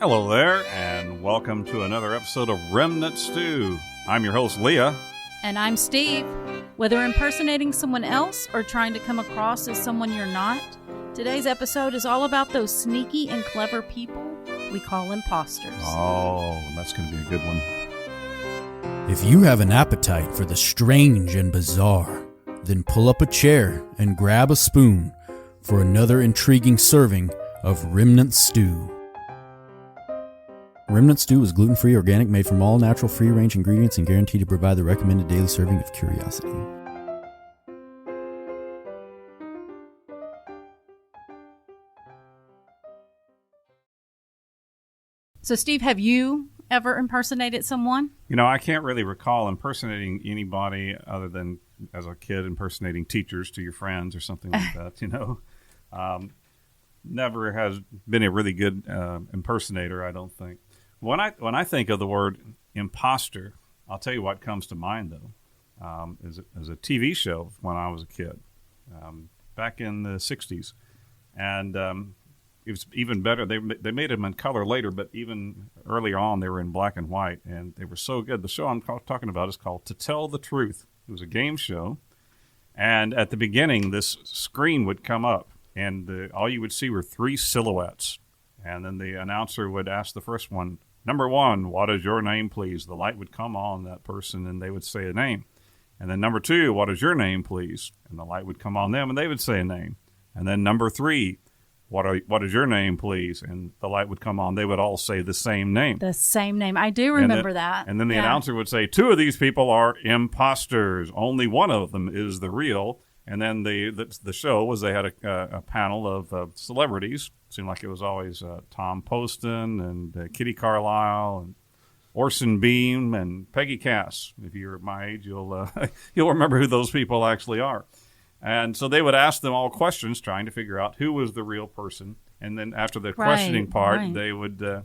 Hello there, and welcome to another episode of Remnant Stew. I'm your host, Leah. And I'm Steve. Whether impersonating someone else or trying to come across as someone you're not, today's episode is all about those sneaky and clever people we call imposters. Oh, that's going to be a good one. If you have an appetite for the strange and bizarre, then pull up a chair and grab a spoon for another intriguing serving of Remnant Stew. Remnant Stew is gluten-free, organic, made from all natural, free-range ingredients, and guaranteed to provide the recommended daily serving of curiosity. So, Steve, have you ever impersonated someone? You know, I can't really recall impersonating anybody other than as a kid impersonating teachers to your friends or something like that, you know. Never has been a really good impersonator, I don't think. When I think of the word imposter, I'll tell you what comes to mind, though, is a TV show when I was a kid, back in the 60s. And it was even better. They made them in color later, but even earlier on, they were in black and white, and they were so good. The show I'm talking about is called To Tell the Truth. It was a game show, and at the beginning, this screen would come up, and all you would see were three silhouettes. And then the announcer would ask the first one, "Number one, what is your name, please?" The light would come on that person, and they would say a name. And then number two, "What is your name, please?" And the light would come on them, and they would say a name. And then number three, what is your name, please? And the light would come on. They would all say the same name. The same name. I do remember that. And then the announcer would say, "Two of these people are imposters. Only one of them is the real." And then the show was they had a panel of celebrities. It seemed like it was always Tom Poston and Kitty Carlisle and Orson Bean and Peggy Cass. If you're my age, you'll remember who those people actually are. And so they would ask them all questions, trying to figure out who was the real person. And then after the questioning part, they would the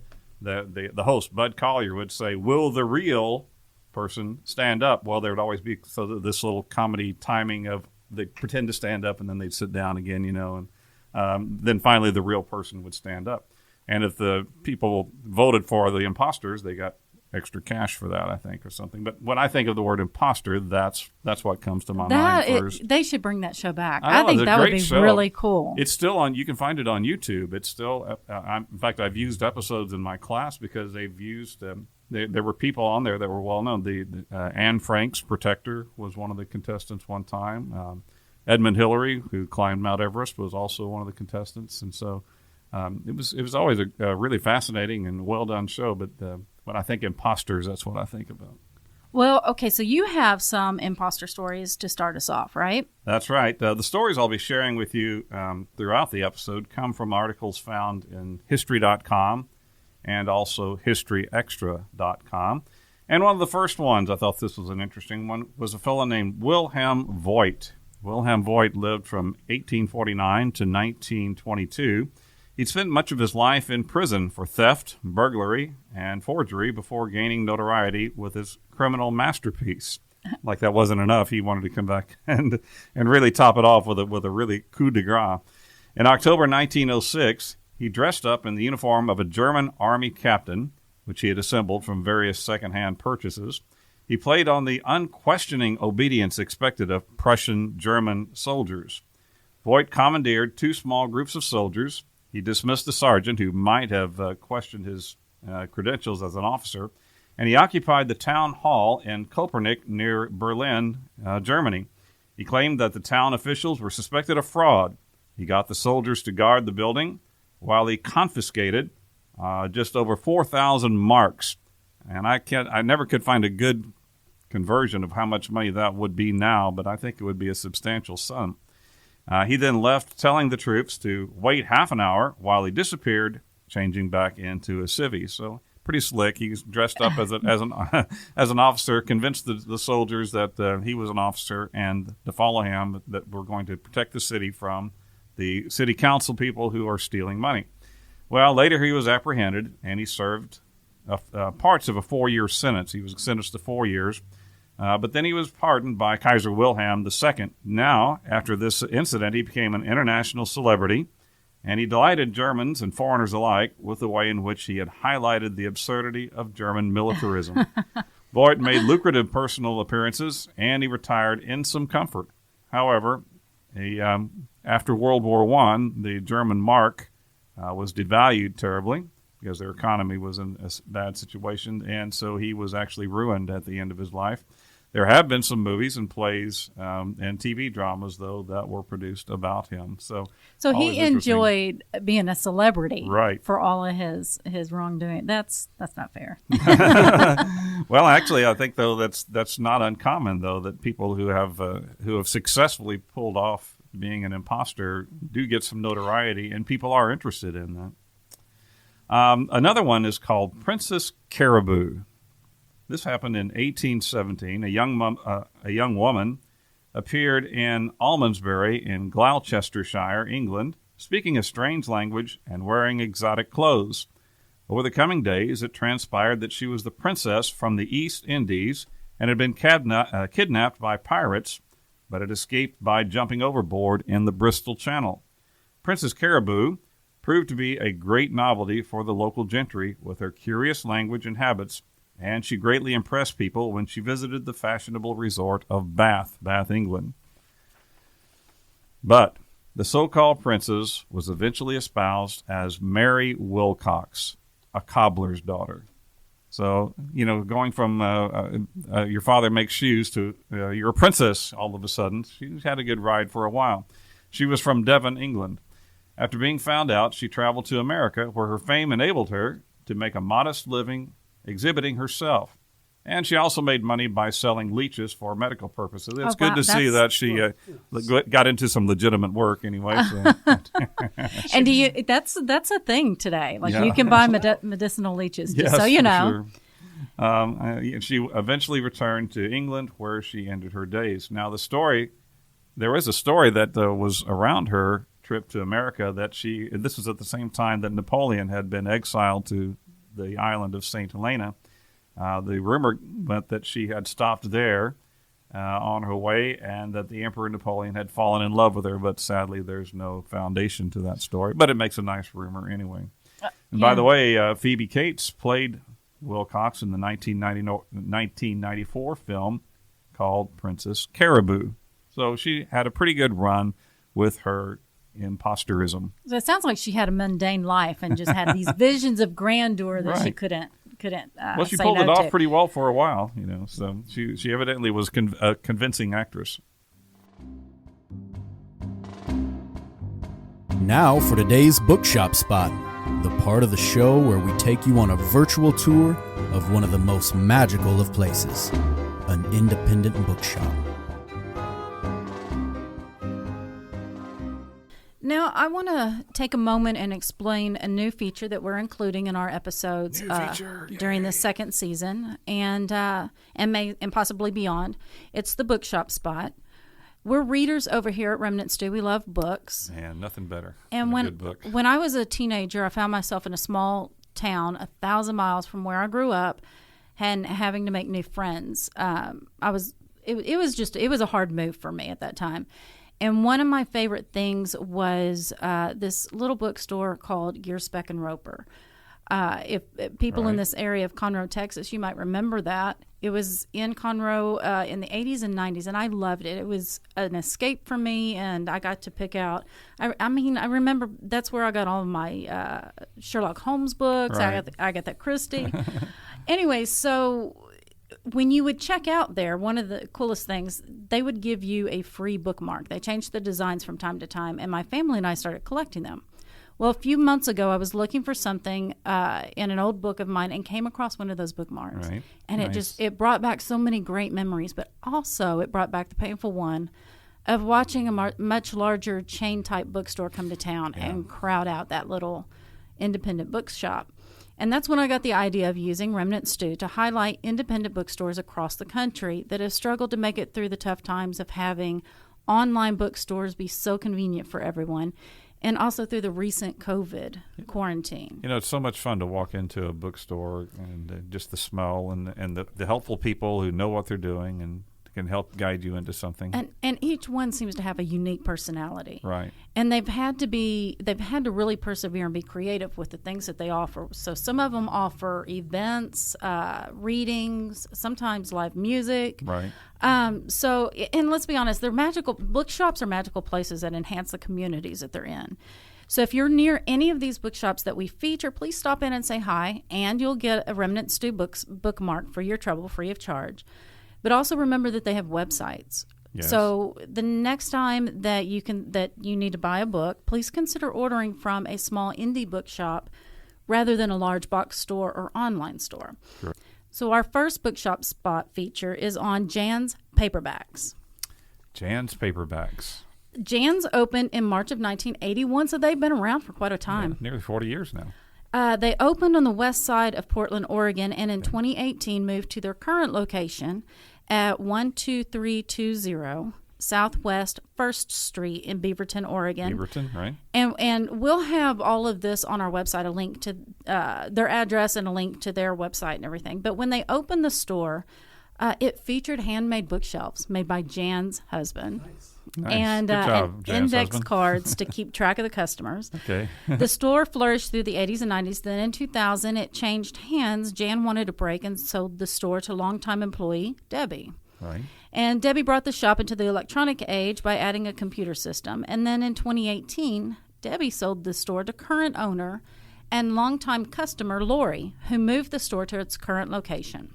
host Bud Collyer would say, "Will the real person stand up?" Well, there would always be this little comedy timing of they pretend to stand up and then they'd sit down again, you know, and then finally the real person would stand up. And if the people voted for the imposters, they got extra cash for that, I think, or something. But when I think of the word imposter, that's what comes to my mind first. They should bring that show back. I think that would be really cool. It's still on. You can find it on YouTube. It's still. In fact, I've used episodes in my class because they've used. There were people on there that were well known. The Anne Frank's protector was one of the contestants one time. Edmund Hillary, who climbed Mount Everest, was also one of the contestants. And so it was always a really fascinating and well done show. But when I think imposters, that's what I think about. Well, okay, so you have some imposter stories to start us off, right? That's right. The stories I'll be sharing with you throughout the episode come from articles found in History.com and also HistoryExtra.com. And one of the first ones, I thought this was an interesting one, was a fellow named Wilhelm Voigt. Wilhelm Voigt lived from 1849 to 1922. He'd spent much of his life in prison for theft, burglary, and forgery before gaining notoriety with his criminal masterpiece. Like that wasn't enough, he wanted to come back and really top it off with a really coup de grace. In October 1906, he dressed up in the uniform of a German army captain, which he had assembled from various second-hand purchases. He played on the unquestioning obedience expected of Prussian German soldiers. Voigt commandeered two small groups of soldiers. He dismissed the sergeant, who might have questioned his credentials as an officer, and he occupied the town hall in Kopernik near Berlin, Germany. He claimed that the town officials were suspected of fraud. He got the soldiers to guard the building, while he confiscated just over 4,000 marks. And I never could find a good conversion of how much money that would be now, but I think it would be a substantial sum. He then left, telling the troops to wait half an hour while he disappeared, changing back into a civvy. So pretty slick. He was dressed up as an officer, convinced the soldiers that he was an officer and to follow him, that we're going to protect the city from the city council people who are stealing money. Well, later he was apprehended, and he served parts of a 4-year sentence. He was sentenced to 4 years, but then he was pardoned by Kaiser Wilhelm II. Now, after this incident, he became an international celebrity, and he delighted Germans and foreigners alike with the way in which he had highlighted the absurdity of German militarism. Voigt made lucrative personal appearances, and he retired in some comfort. However, after World War I, the German mark was devalued terribly because their economy was in a bad situation, and so he was actually ruined at the end of his life. There have been some movies and plays and TV dramas, though, that were produced about him. So he enjoyed being a celebrity, right, for all of his wrongdoing. That's not fair. Well, actually, I think though that's not uncommon, though, that people who have successfully pulled off being an imposter do get some notoriety, and people are interested in that. Another one is called Princess Caribou. This happened in 1817. A young woman appeared in Almondsbury in Gloucestershire, England, speaking a strange language and wearing exotic clothes. Over the coming days, it transpired that she was the princess from the East Indies and had been kidnapped by pirates, but had escaped by jumping overboard in the Bristol Channel. Princess Caribou proved to be a great novelty for the local gentry with her curious language and habits, and she greatly impressed people when she visited the fashionable resort of Bath, England. But the so-called princess was eventually espoused as Mary Wilcox, a cobbler's daughter. So, going from your father makes shoes to you're a princess all of a sudden, she had a good ride for a while. She was from Devon, England. After being found out, she traveled to America, where her fame enabled her to make a modest living exhibiting herself. And she also made money by selling leeches for medical purposes. It's good to see that she got into some legitimate work anyway. So. And that's a thing today. Like, you can buy medicinal leeches, just so you know. Sure. She eventually returned to England, where she ended her days. Now, there is a story that was around her trip to America this was at the same time that Napoleon had been exiled to the island of St. Helena. The rumor went that she had stopped there on her way, and that the Emperor Napoleon had fallen in love with her, but sadly there's no foundation to that story. But it makes a nice rumor anyway. And by the way, Phoebe Cates played Wilcox in the 1994 film called Princess Caribou. So she had a pretty good run with her imposterism. So it sounds like she had a mundane life and just had these visions of grandeur that she couldn't. Well, she pulled it off pretty well for a while, So she evidently was a convincing actress. Now for today's bookshop spot, the part of the show where we take you on a virtual tour of one of the most magical of places, an independent bookshop. Now, I want to take a moment and explain a new feature that we're including in our episodes during the second season and possibly beyond. It's the bookshop spot. We're readers over here at Remnant Stew. We love books. And nothing better than a good book. When I was a teenager, I found myself in a small town 1,000 miles from where I grew up and having to make new friends. It was a hard move for me at that time. And one of my favorite things was this little bookstore called Gear, Spec, and Roper. If people in this area of Conroe, Texas, you might remember that. It was in Conroe in the 80s and 90s, and I loved it. It was an escape for me, and I got to pick out. I remember that's where I got all of my Sherlock Holmes books. Right. I got that Christie. Anyway, so when you would check out there, one of the coolest things, they would give you a free bookmark. They changed the designs from time to time, and my family and I started collecting them. Well, a few months ago, I was looking for something in an old book of mine and came across one of those bookmarks. Right. And it brought back so many great memories, but also it brought back the painful one of watching a much larger chain-type bookstore come to town and crowd out that little independent bookshop. And that's when I got the idea of using Remnant Stew to highlight independent bookstores across the country that have struggled to make it through the tough times of having online bookstores be so convenient for everyone, and also through the recent COVID quarantine. It's so much fun to walk into a bookstore and just the smell and the helpful people who know what they're doing and can help guide you into something. And each one seems to have a unique personality. Right. And they've had to really persevere and be creative with the things that they offer. So some of them offer events, readings, sometimes live music. Right. So, and let's be honest, they're magical. Bookshops are magical places that enhance the communities that they're in. So if you're near any of these bookshops that we feature, please stop in and say hi, and you'll get a Remnant Stew Books bookmark for your trouble, free of charge. But also remember that they have websites. Yes. So the next time that you need to buy a book, please consider ordering from a small indie bookshop rather than a large box store or online store. Sure. So our first bookshop spot feature is on Jan's Paperbacks. Jan's Paperbacks. Jan's opened in March of 1981, so they've been around for quite a time. Yeah, nearly 40 years now. They opened on the west side of Portland, Oregon, and in 2018 moved to their current location at 12320 Southwest 1st Street in Beaverton, Oregon. Beaverton, right. And we'll have all of this on our website, a link to their address and a link to their website and everything. But when they opened the store, it featured handmade bookshelves made by Jan's husband. Nice. And, Good job, Jan's index husband. cards to keep track of the customers. Okay. The store flourished through the 80s and 90s. Then in 2000, it changed hands. Jan wanted a break and sold the store to longtime employee Debbie. Right. And Debbie brought the shop into the electronic age by adding a computer system. And then in 2018, Debbie sold the store to current owner and longtime customer Lori, who moved the store to its current location.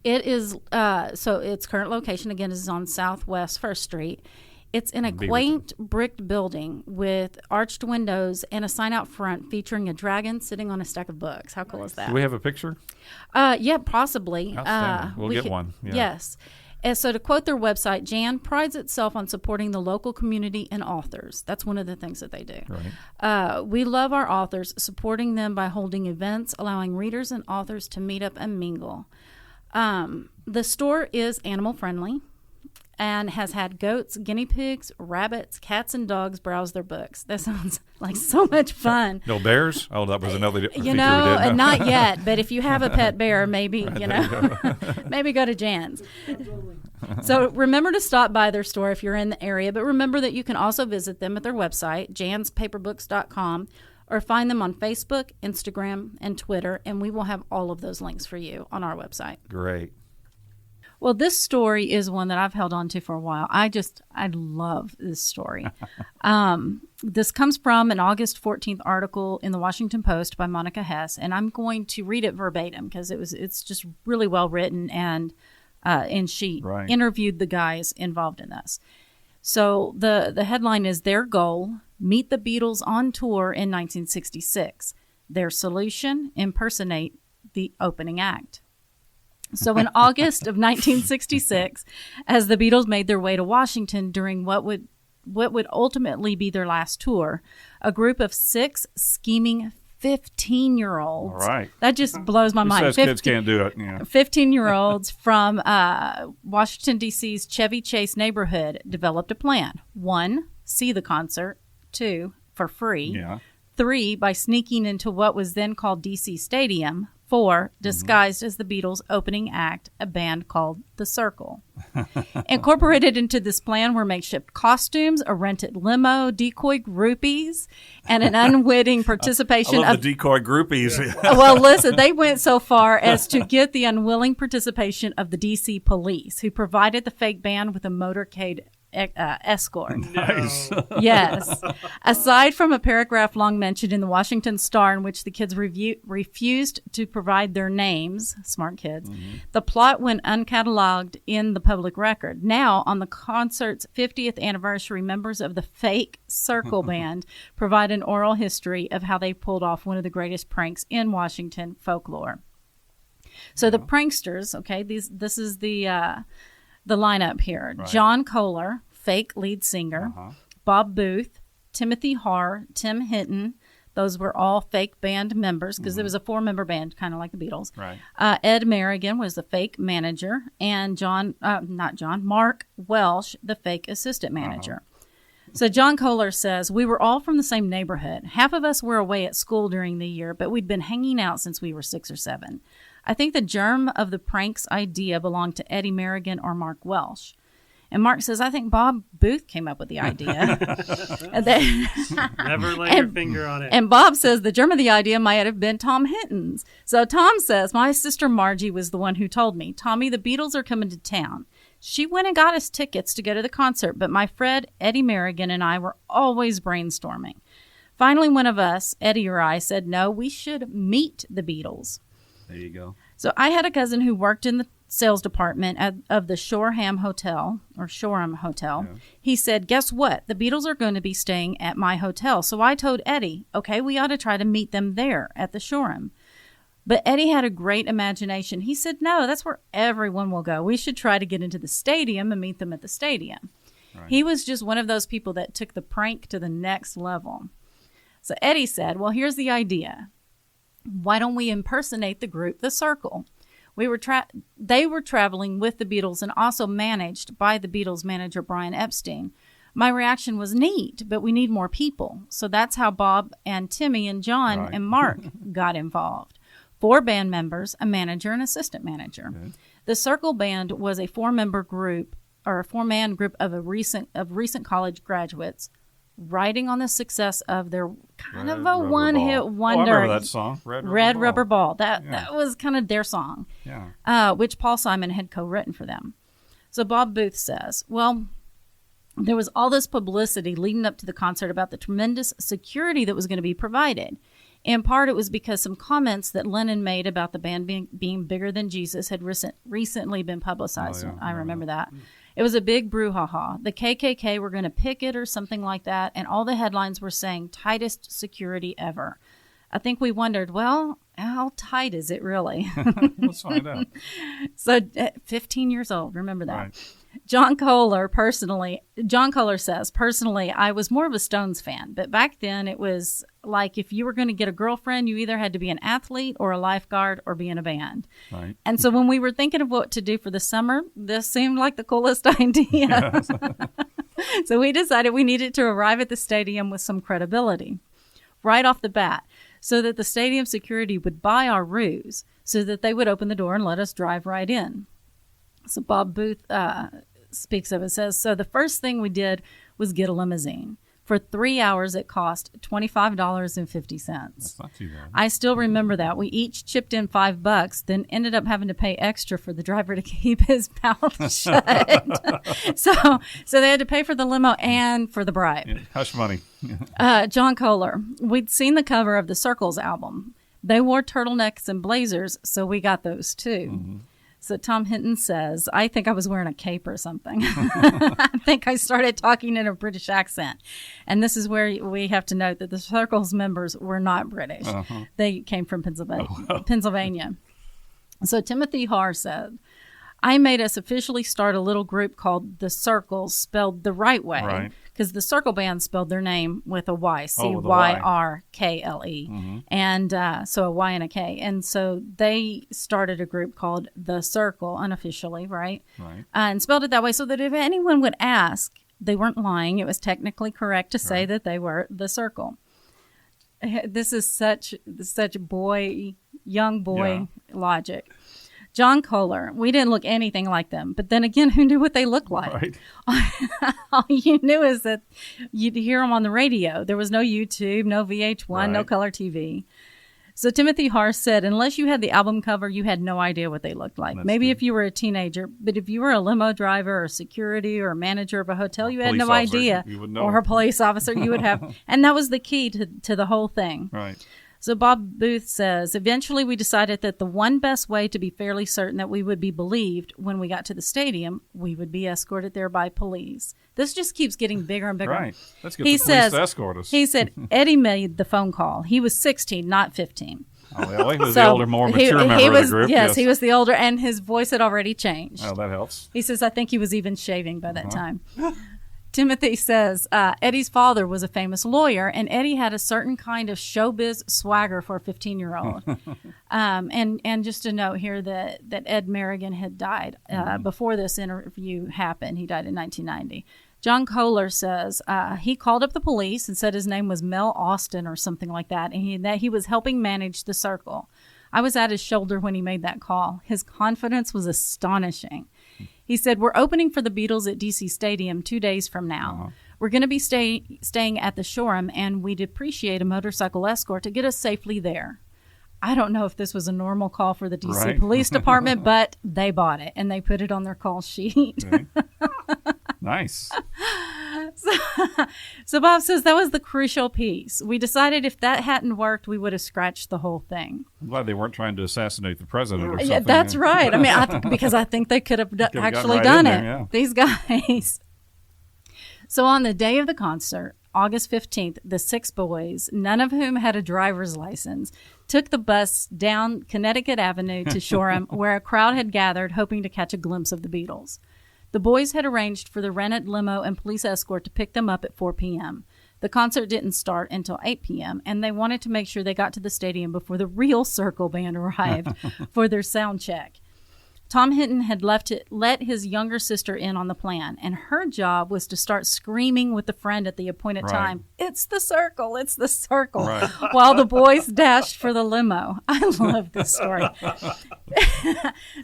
It is, so its current location, again, is on Southwest 1st Street. It's in a quaint bricked building with arched windows and a sign out front featuring a dragon sitting on a stack of books. How cool is that? Do we have a picture? Yeah, possibly. Outstanding. We'll get one. Yeah. Yes. And so to quote their website, Jan prides itself on supporting the local community and authors. That's one of the things that they do. Right. We love our authors, supporting them by holding events, allowing readers and authors to meet up and mingle. The store is animal friendly and has had goats, guinea pigs, rabbits, cats, and dogs browse their books. That sounds like so much fun. No bears? Oh, that was another feature we did. Not yet. But if you have a pet bear, maybe, Right, maybe go to Jan's. So remember to stop by their store if you're in the area. But remember that you can also visit them at their website, janspaperbooks.com, or find them on Facebook, Instagram, and Twitter, and we will have all of those links for you on our website. Great. Well, this story is one that I've held on to for a while. I love this story. This comes from an August 14th article in the Washington Post by Monica Hess, and I'm going to read it verbatim because it's just really well written, and she interviewed the guys involved in this. So the headline is Their Goal: Meet the Beatles on Tour in 1966. Their solution: impersonate the opening act. So in August of 1966, as the Beatles made their way to Washington during what would ultimately be their last tour, a group of 6 scheming 15-year-olds. All right. That just blows my mind. Says kids can't do it. Yeah. 15-year-olds from Washington, D.C.'s Chevy Chase neighborhood developed a plan. 1, see the concert. 2, for free. Yeah. 3, by sneaking into what was then called D.C. Stadium. 4, disguised as the Beatles' opening act, a band called The Circle. Incorporated into this plan were makeshift costumes, a rented limo, decoy groupies, and an unwitting participation I love the decoy groupies. Well, listen, they went so far as to get the unwilling participation of the D.C. police, who provided the fake band with a motorcade escort. Nice. Yes. Aside from a paragraph-long mention in the Washington Star in which the kids refused to provide their names, smart kids, the plot went uncatalogued in the public record. Now, on the concert's 50th anniversary, members of the fake Circle Band provide an oral history of how they pulled off one of the greatest pranks in Washington folklore. So the pranksters, okay, this is the lineup here. Right. John Kohler, fake lead singer. Bob Booth, Timothy Harr, Tim Hinton. Those were all fake band members because it was a 4-member band, kind of like the Beatles. Right. Ed Merrigan was the fake manager, and Mark Welsh, the fake assistant manager. So John Kohler says, we were all from the same neighborhood. Half of us were away at school during the year, but we'd been hanging out since we were 6 or 7. I think the germ of the prank's idea belonged to Eddie Merrigan or Mark Welsh. And Mark says, I think Bob Booth came up with the idea. Never lay your finger on it. And Bob says the germ of the idea might have been Tom Hinton's. So Tom says, my sister Margie was the one who told me, Tommy, the Beatles are coming to town. She went and got us tickets to go to the concert, but my friend Eddie Merrigan and I were always brainstorming. Finally, one of us, Eddie or I, said, no, we should meet the Beatles. There you go. So I had a cousin who worked in the sales department of the Shoreham Hotel. Yeah. He said, guess what? The Beatles are going to be staying at my hotel. So I told Eddie, okay, we ought to try to meet them there at the Shoreham. But Eddie had a great imagination. He said, no, that's where everyone will go. We should try to get into the stadium and meet them at the stadium. Right. He was just one of those people that took the prank to the next level. So Eddie said, well, here's the idea. Why don't we impersonate the group, The Circle? They were traveling with the Beatles and also managed by the Beatles manager, Brian Epstein. My reaction was neat, but we need more people. So that's how Bob and Timmy and John and Mark got involved. 4 band members, a manager, and assistant manager. Okay. The Circle Band was a 4-member group, or a 4-man group of recent college graduates, riding on the success of their kind of a one-hit wonder. I remember that song, Red Rubber Ball. That was kind of their song, which Paul Simon had co-written for them. So Bob Booth says, well, there was all this publicity leading up to the concert about the tremendous security that was going to be provided. In part, it was because some comments that Lennon made about the band being bigger than Jesus had recently been publicized. I remember that. It was a big brouhaha. The KKK were going to picket or something like that, and all the headlines were saying tightest security ever. I think we wondered, well, how tight is it really? Let's find out. So 15 years old, remember that. Right. John Kohler says, personally, I was more of a Stones fan, but back then it was like if you were going to get a girlfriend, you either had to be an athlete or a lifeguard or be in a band. Right. And so when we were thinking of what to do for the summer, this seemed like the coolest idea. Yes. So we decided we needed to arrive at the stadium with some credibility right off the bat so that the stadium security would buy our ruse so that they would open the door and let us drive right in. So Bob Booth speaks of it, says, so the first thing we did was get a limousine. For 3 hours, it cost $25.50. That's not too bad. I still remember that. We each chipped in $5, then ended up having to pay extra for the driver to keep his mouth shut. So they had to pay for the limo and for the bribe. Yeah, hush money. John Kohler, we'd seen the cover of the Circles album. They wore turtlenecks and blazers, so we got those too. Mm-hmm. So Tom Hinton says, I think I was wearing a cape or something. I think I started talking in a British accent. And this is where we have to note that the Circles members were not British. Uh-huh. They came from Pennsylvania. So Timothy Haar said, I made us officially start a little group called The Circles, spelled the right way, because the Circle Band spelled their name with a Y, C-Y-R-K-L-E, and so a Y and a K. And so they started a group called The Circle, unofficially, right? And spelled it that way so that if anyone would ask, they weren't lying. It was technically correct to say that they were The Circle. This is such young boy logic. John Kohler, we didn't look anything like them. But then again, who knew what they looked like? Right. All you knew is that you'd hear them on the radio. There was no YouTube, no VH1, no color TV. So Timothy Haar said, unless you had the album cover, you had no idea what they looked like. That's Maybe true. If you were a teenager. But if you were a limo driver or security or manager of a hotel, you had no idea. You would know. Or a police officer, you would have. And that was the key to the whole thing. Right. So Bob Booth says, eventually we decided that the one best way to be fairly certain that we would be believed when we got to the stadium, we would be escorted there by police. This just keeps getting bigger and bigger. Right. Let's get the police to escort us. He said Eddie made the phone call. He was 16, not 15. Oh, well, he was the older, more mature member of the group. Yes, he was the older, and his voice had already changed. Oh, that helps. He says, I think he was even shaving by that time. Timothy says, Eddie's father was a famous lawyer, and Eddie had a certain kind of showbiz swagger for a 15-year-old. And just a note here that Ed Merrigan had died before this interview happened. He died in 1990. John Kohler says he called up the police and said his name was Mel Austin or something like that, and that he was helping manage the circle. I was at his shoulder when he made that call. His confidence was astonishing. He said, we're opening for the Beatles at DC Stadium 2 days from now. Uh-huh. We're going to be staying at the Shoreham, and we'd appreciate a motorcycle escort to get us safely there. I don't know if this was a normal call for the DC Police Department, but they bought it, and they put it on their call sheet. Okay. Nice. So Bob says that was the crucial piece. We decided if that hadn't worked, we would have scratched the whole thing. I'm glad they weren't trying to assassinate the president or something. Yeah, that's right. I mean, because I think they could have actually done it. Yeah. These guys. So on the day of the concert, August 15th, the 6 boys, none of whom had a driver's license, took the bus down Connecticut Avenue to Shoreham, where a crowd had gathered hoping to catch a glimpse of the Beatles. The boys had arranged for the Remnant limo and police escort to pick them up at 4 p.m. The concert didn't start until 8 p.m., and they wanted to make sure they got to the stadium before the real Circle Band arrived for their sound check. Tom Hinton had let his younger sister in on the plan, and her job was to start screaming with a friend at the appointed time, "It's the Circle, it's the Circle," while the boys dashed for the limo. I love this story.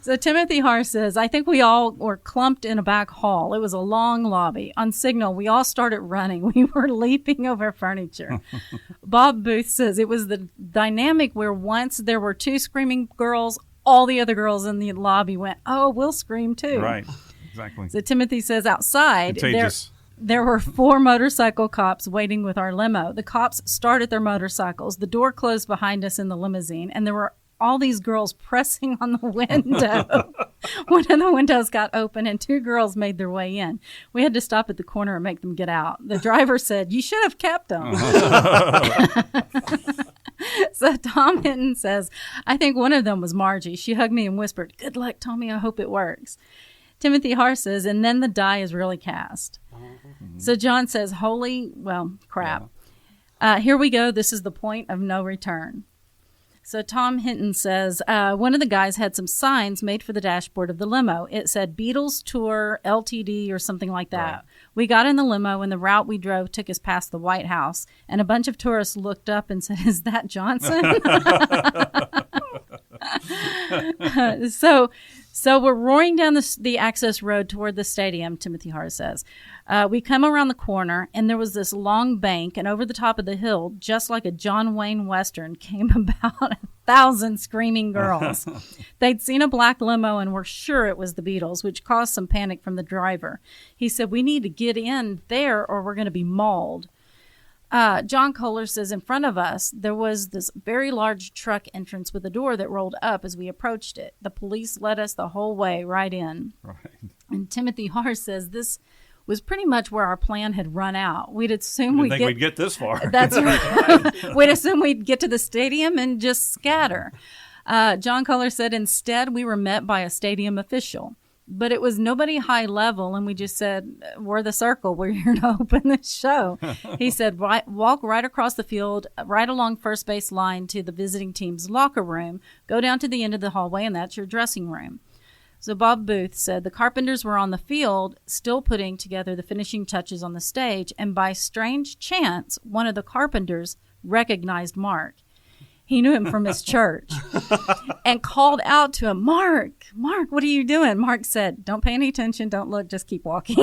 So Timothy Har says, I think we all were clumped in a back hall. It was a long lobby. On signal, we all started running. We were leaping over furniture. Bob Booth says it was the dynamic where once there were 2 screaming girls, all the other girls in the lobby went, oh, we'll scream too. Right, exactly. So Timothy says outside, there were 4 motorcycle cops waiting with our limo. The cops started their motorcycles. The door closed behind us in the limousine, and there were all these girls pressing on the window. One of the windows got open, and 2 girls made their way in. We had to stop at the corner and make them get out. The driver said, you should have kept them. So Tom Hinton says, I think one of them was Margie. She hugged me and whispered, good luck, Tommy. I hope it works. Timothy Har says, and then the die is really cast. Mm-hmm. So John says, crap. Yeah. Here we go. This is the point of no return. So Tom Hinton says, one of the guys had some signs made for the dashboard of the limo. It said Beatles Tour LTD or something like that. Right. We got in the limo, and the route we drove took us past the White House. And a bunch of tourists looked up and said, is that Johnson? So we're roaring down the access road toward the stadium, Timothy Har says. We come around the corner, and there was this long bank, and over the top of the hill, just like a John Wayne Western, came about 1,000 screaming girls. They'd seen a black limo and were sure it was the Beatles, which caused some panic from the driver. He said, we need to get in there or we're going to be mauled. John Kohler says in front of us, there was this very large truck entrance with a door that rolled up as we approached it. The police led us the whole way right in. Right. And Timothy Har says this was pretty much where our plan had run out. We'd assume we'd get this far. That's right. We'd assume we'd get to the stadium and just scatter. John Kohler said instead we were met by a stadium official. But it was nobody high level, and we just said, we're the Circle. We're here to open the show. He said, walk right across the field, right along first base line to the visiting team's locker room, go down to the end of the hallway, and that's your dressing room. So Bob Booth said the Carpenters were on the field, still putting together the finishing touches on the stage, and by strange chance, one of the Carpenters recognized Mark. He knew him from his church and called out to him, Mark, what are you doing? Mark said, don't pay any attention. Don't look. Just keep walking.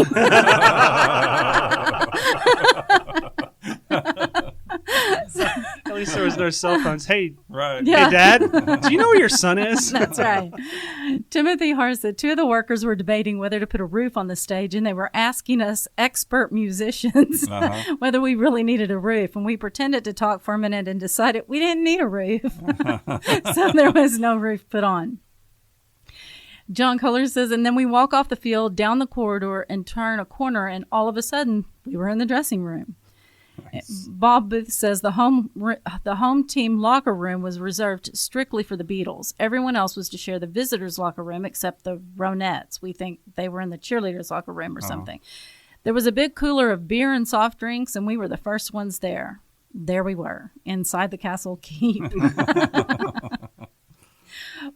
At least there was no cell phones. Hey, right. Yeah. Hey, Dad, do you know where your son is? That's right. Timothy Har said 2 of the workers were debating whether to put a roof on the stage, and they were asking us expert musicians whether we really needed a roof. And we pretended to talk for a minute and decided we didn't need a roof. So there was no roof put on. John Kohler says, and then we walk off the field, down the corridor, and turn a corner, and all of a sudden, we were in the dressing room. Nice. Bob Booth says the home team locker room was reserved strictly for the Beatles. Everyone else was to share the visitors' locker room except the Ronettes. We think they were in the cheerleaders' locker room or something. There was a big cooler of beer and soft drinks, and we were the first ones there. There we were, inside the castle keep.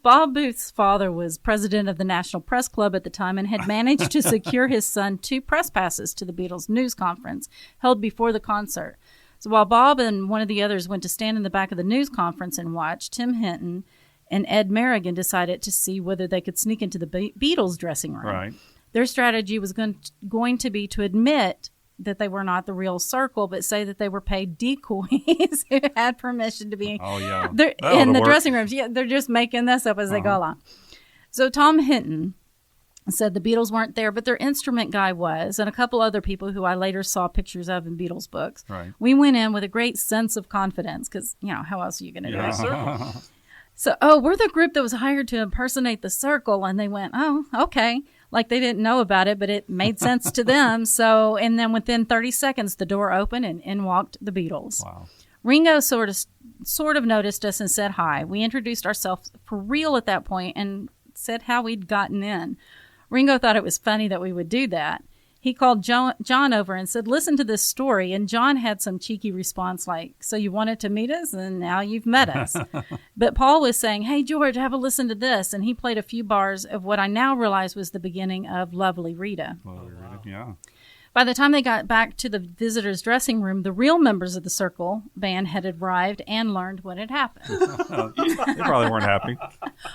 Bob Booth's father was president of the National Press Club at the time and had managed to secure his son 2 press passes to the Beatles news conference held before the concert. So while Bob and one of the others went to stand in the back of the news conference and watch, Tim Hinton and Ed Merrigan decided to see whether they could sneak into the Beatles dressing room. Right. Their strategy was going to be to admit that they were not the real circle, but say that they were paid decoys who had permission to be in the dressing rooms. Yeah, they're just making this up as they go along. So Tom Hinton said the Beatles weren't there, but their instrument guy was, and a couple other people who I later saw pictures of in Beatles books. Right. We went in with a great sense of confidence because, how else are you going to do it? So, we're the group that was hired to impersonate the circle, and they went, oh, okay. Like they didn't know about it, but it made sense to them. So, and then within 30 seconds, the door opened and in walked the Beatles. Wow. Ringo sort of noticed us and said hi. We introduced ourselves for real at that point and said how we'd gotten in. Ringo thought it was funny that we would do that. He called John over and said, listen to this story. And John had some cheeky response like, so you wanted to meet us and now you've met us. But Paul was saying, hey, George, have a listen to this. And he played a few bars of what I now realize was the beginning of Lovely Rita. Lovely Rita, yeah. By the time they got back to the visitors' dressing room, the real members of the Circle band had arrived and learned what had happened. They probably weren't happy.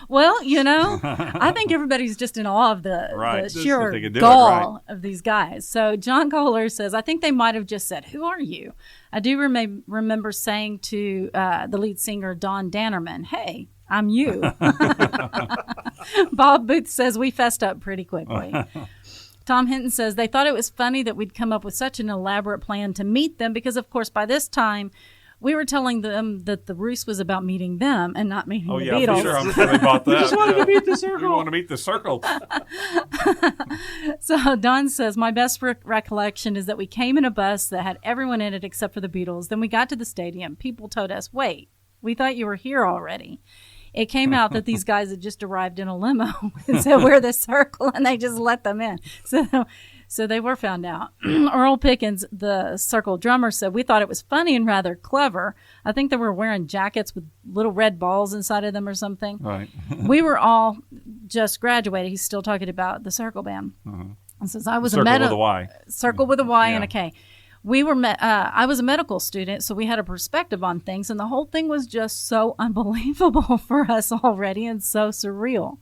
Well, I think everybody's just in awe of the sheer gall of these guys. So John Kohler says, I think they might have just said, who are you? I do remember saying to the lead singer, Don Dannerman, hey, I'm you. Bob Booth says, we fessed up pretty quickly. Tom Hinton says they thought it was funny that we'd come up with such an elaborate plan to meet them because, of course, by this time, we were telling them that the ruse was about meeting them and not meeting the Beatles. For sure. I'm sure they bought that. We just wanted to meet the circle. We want to meet the circle. So Don says, my best recollection is that we came in a bus that had everyone in it except for the Beatles. Then we got to the stadium. People told us, wait, we thought you were here already. It came out that these guys had just arrived in a limo and said, we're the circle, and they just let them in. So they were found out. Earl Pickens, the circle drummer, said, we thought it was funny and rather clever. I think they were wearing jackets with little red balls inside of them or something. Right. We were all just graduated. He's still talking about the circle band. And says, I was Circle with a Y. Circle with a Y and a K. I was a medical student, so we had a perspective on things, and the whole thing was just so unbelievable for us already and so surreal.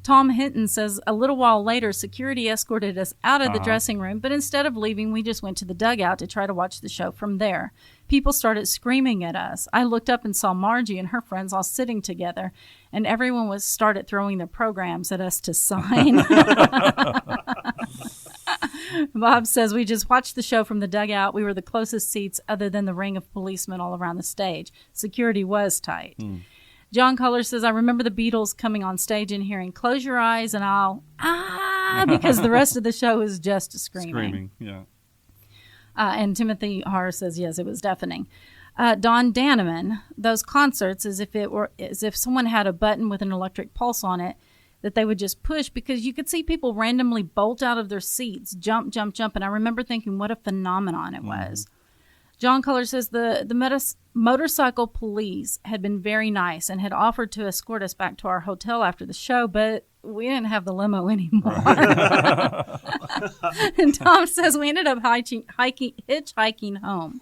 Tom Hinton says a little while later, security escorted us out of the dressing room, but instead of leaving, we just went to the dugout to try to watch the show from there. People started screaming at us. I looked up and saw Margie and her friends all sitting together, and everyone started throwing their programs at us to sign. Bob says, we just watched the show from the dugout. We were the closest seats other than the ring of policemen all around the stage. Security was tight. John Kohler says, I remember the Beatles coming on stage and hearing, close your eyes and I'll, because the rest of the show was just screaming. Screaming, yeah. And Timothy Harr says, yes, it was deafening. Don Danneman, those concerts, as if someone had a button with an electric pulse on it, that they would just push because you could see people randomly bolt out of their seats, jump. And I remember thinking what a phenomenon it was. John Kohler says the motorcycle police had been very nice and had offered to escort us back to our hotel after the show, but we didn't have the limo anymore. And Tom says we ended up hitchhiking home.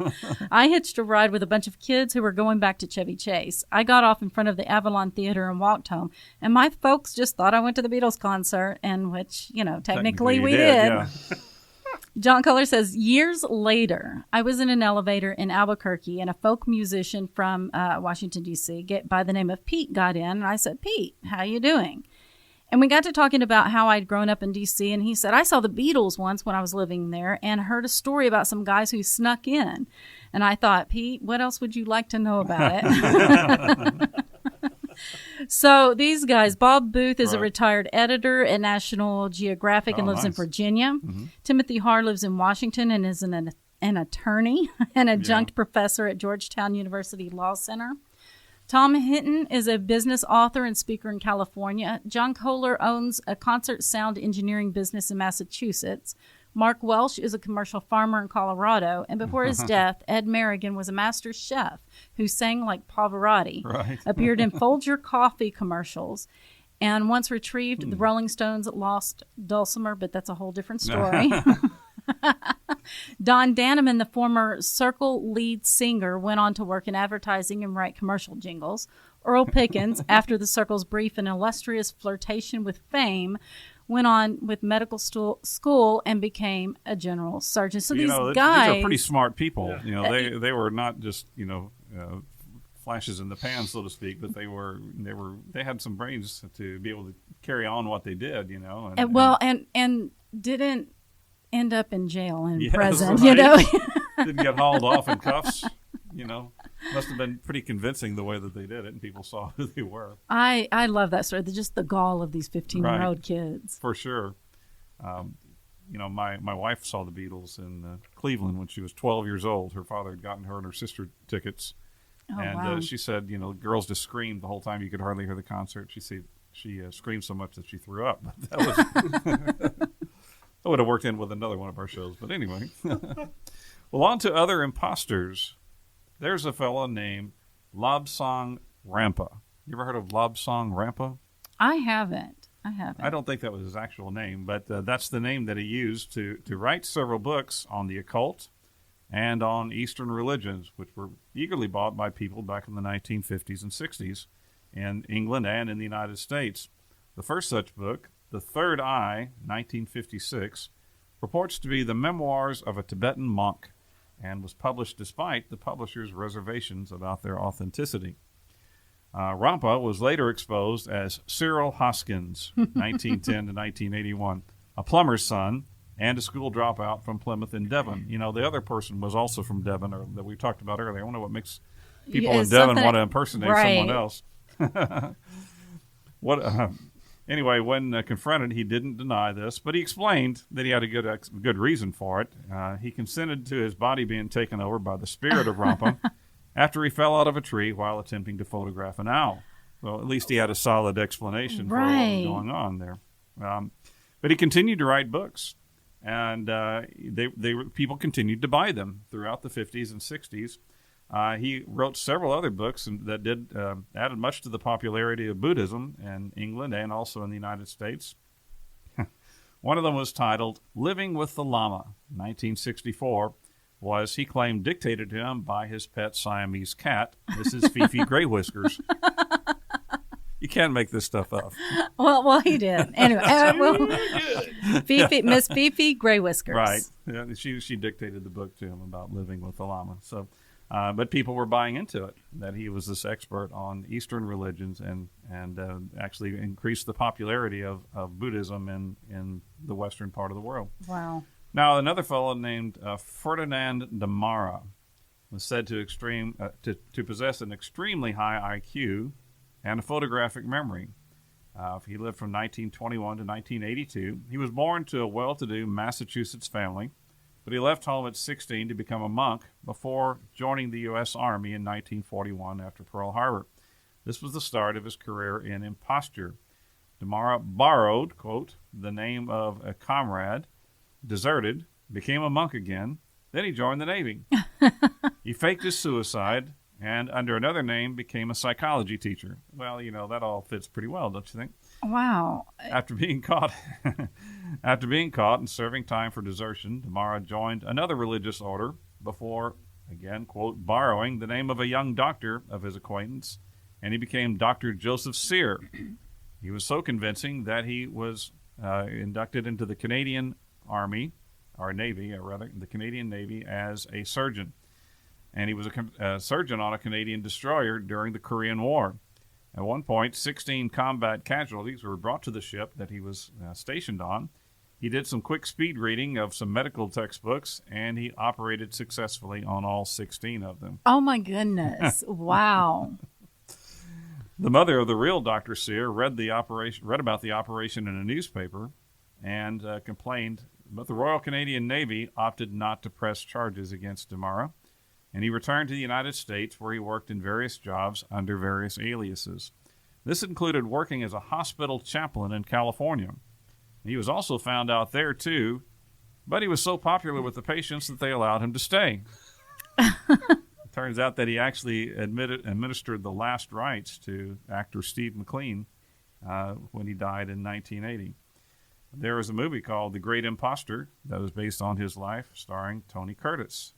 I hitched a ride with a bunch of kids who were going back to Chevy Chase. I got off in front of the Avalon Theater and walked home, and my folks just thought I went to the Beatles concert, and which, technically we did. Yeah. John Kohler says, years later, I was in an elevator in Albuquerque, and a folk musician from Washington, D.C., by the name of Pete got in, and I said, Pete, how you doing? And we got to talking about how I'd grown up in D.C., and he said, I saw the Beatles once when I was living there and heard a story about some guys who snuck in. And I thought, Pete, what else would you like to know about it? So these guys, Bob Booth is a retired editor at National Geographic and lives in Virginia. Timothy Harr lives in Washington and is an attorney, an adjunct professor at Georgetown University Law Center. Tom Hinton is a business author and speaker in California. John Kohler owns a concert sound engineering business in Massachusetts. Mark Welsh is a commercial farmer in Colorado, and before his death, Ed Merrigan was a master chef who sang like Pavarotti, appeared in Folger coffee commercials, and once retrieved the Rolling Stones' lost dulcimer, but that's a whole different story. Don Daneman, the former Circle lead singer, went on to work in advertising and write commercial jingles. Earl Pickens, after the Circle's brief and illustrious flirtation with fame, went on with medical school and became a general surgeon. So these guys, these are pretty smart people. Yeah. They were not just flashes in the pan, so to speak, but they had some brains to be able to carry on what they did. And didn't end up in jail and prison. Right. Didn't get hauled off in cuffs. Must have been pretty convincing the way that they did it, and people saw who they were. I love that story. Just the gall of these 15-year-old kids. For sure. My wife saw the Beatles in Cleveland when she was 12 years old. Her father had gotten her and her sister tickets. Wow. She said, girls just screamed the whole time. You could hardly hear the concert. She screamed so much that she threw up. That was that would have worked in with another one of our shows. But anyway. Well, on to other imposters. There's a fellow named Lobsang Rampa. You ever heard of Lobsang Rampa? I haven't. I don't think that was his actual name, but that's the name that he used to write several books on the occult and on Eastern religions, which were eagerly bought by people back in the 1950s and 60s in England and in the United States. The first such book, The Third Eye, 1956, purports to be the memoirs of a Tibetan monk, and was published despite the publisher's reservations about their authenticity. Rampa was later exposed as Cyril Hoskins, 1910 to 1981, a plumber's son and a school dropout from Plymouth in Devon. The other person was also from Devon, or that we talked about earlier. I wonder what makes people in Devon want to impersonate someone else. Anyway, when confronted, he didn't deny this, but he explained that he had a good reason for it. He consented to his body being taken over by the spirit of Rampa after he fell out of a tree while attempting to photograph an owl. Well, at least he had a solid explanation for what was going on there. But he continued to write books, and people continued to buy them throughout the 50s and 60s. He wrote several other books that added much to the popularity of Buddhism in England and also in the United States. One of them was titled Living with the Lama. 1964 was, he claimed, dictated to him by his pet Siamese cat, Mrs. Fifi Grey Whiskers. You can't make this stuff up. Well, he did. Anyway, Miss Fifi Grey Whiskers. Right. Yeah, she dictated the book to him about living with the Lama. So. But people were buying into it, that he was this expert on Eastern religions and actually increased the popularity of Buddhism in the western part of the world. Wow. Now, another fellow named Ferdinand de Mara was said to possess an extremely high IQ and a photographic memory. He lived from 1921 to 1982. He was born to a well-to-do Massachusetts family, but he left home at 16 to become a monk before joining the U.S. Army in 1941 after Pearl Harbor. This was the start of his career in imposture. DeMara borrowed, quote, the name of a comrade, deserted, became a monk again, then he joined the Navy. He faked his suicide, and under another name became a psychology teacher. Well, that all fits pretty well, don't you think? Wow. After being caught and serving time for desertion, DeMara joined another religious order before, again, quote, borrowing the name of a young doctor of his acquaintance, and he became Dr. Joseph Sear. He was so convincing that he was inducted into the Canadian Army, or Navy, rather, the Canadian Navy as a surgeon. And he was a surgeon on a Canadian destroyer during the Korean War. At one point, 16 combat casualties were brought to the ship that he was stationed on. He did some quick speed reading of some medical textbooks, and he operated successfully on all 16 of them. Oh, my goodness. Wow. The mother of the real Dr. Sear read about the operation in a newspaper and complained, but the Royal Canadian Navy opted not to press charges against DeMara, and he returned to the United States, where he worked in various jobs under various aliases. This included working as a hospital chaplain in California. He was also found out there, too, But he was so popular with the patients that they allowed him to stay. It turns out that he actually administered the last rites to actor Steve McQueen when he died in 1980. There was a movie called The Great Imposter that was based on his life, starring Tony Curtis.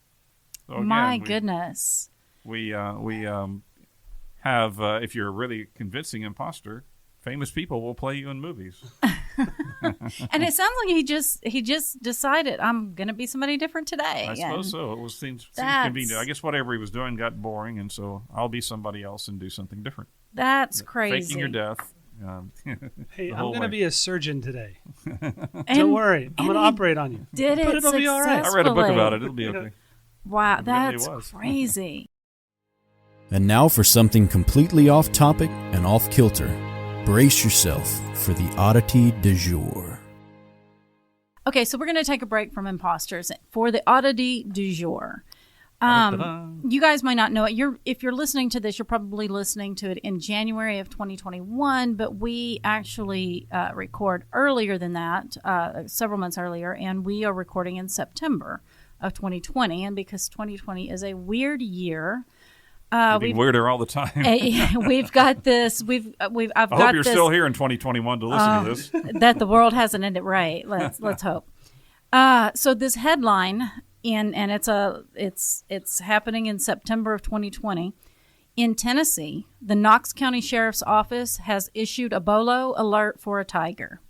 So again, My goodness. We have, if you're a really convincing imposter, famous people will play you in movies. And it sounds like he just decided, I'm going to be somebody different today. I suppose so. It seems convenient. I guess whatever he was doing got boring, and so I'll be somebody else and do something different. That's crazy. Faking your death. Hey, I'm going to be a surgeon today. And- Don't worry. I'm going to he operate on you. Did it But it'll be all right. I read a book successfully. about it. It'll be okay. Wow, It really that's was. crazy. And now for something completely off topic and off kilter. Brace yourself for the oddity du jour. Okay, so we're going to take a break from imposters for the oddity du jour. You guys might not know it. If you're listening to this, you're probably listening to it in January of 2021, but we actually record earlier than that, several months earlier, and we are recording in September of 2020. And because 2020 is a weird year, Getting weirder all the time. we've got this. I hope you're still here in 2021 to listen to this. That the world hasn't ended. Right. Let's hope. So this headline and it's happening in September of 2020 in Tennessee. The Knox County Sheriff's Office has issued a BOLO alert for a tiger.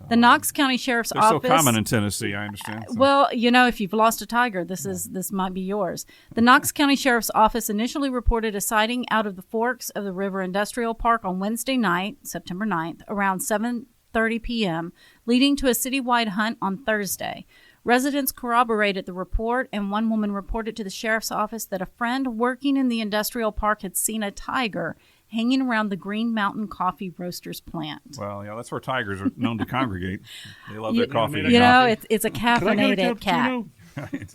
The Knox County Sheriff's They're Office. so common in Tennessee, I understand. So. Well, if you've lost a tiger, this might be yours. The Knox County Sheriff's Office initially reported a sighting out of the forks of the River Industrial Park on Wednesday night, September 9th, around 7:30 p.m., leading to a citywide hunt on Thursday. Residents corroborated the report, and one woman reported to the sheriff's office that a friend working in the industrial park had seen a tiger hanging around the Green Mountain Coffee Roasters plant. Well, yeah, that's where tigers are known to congregate. They love their coffee. It's a caffeinated cat. Right.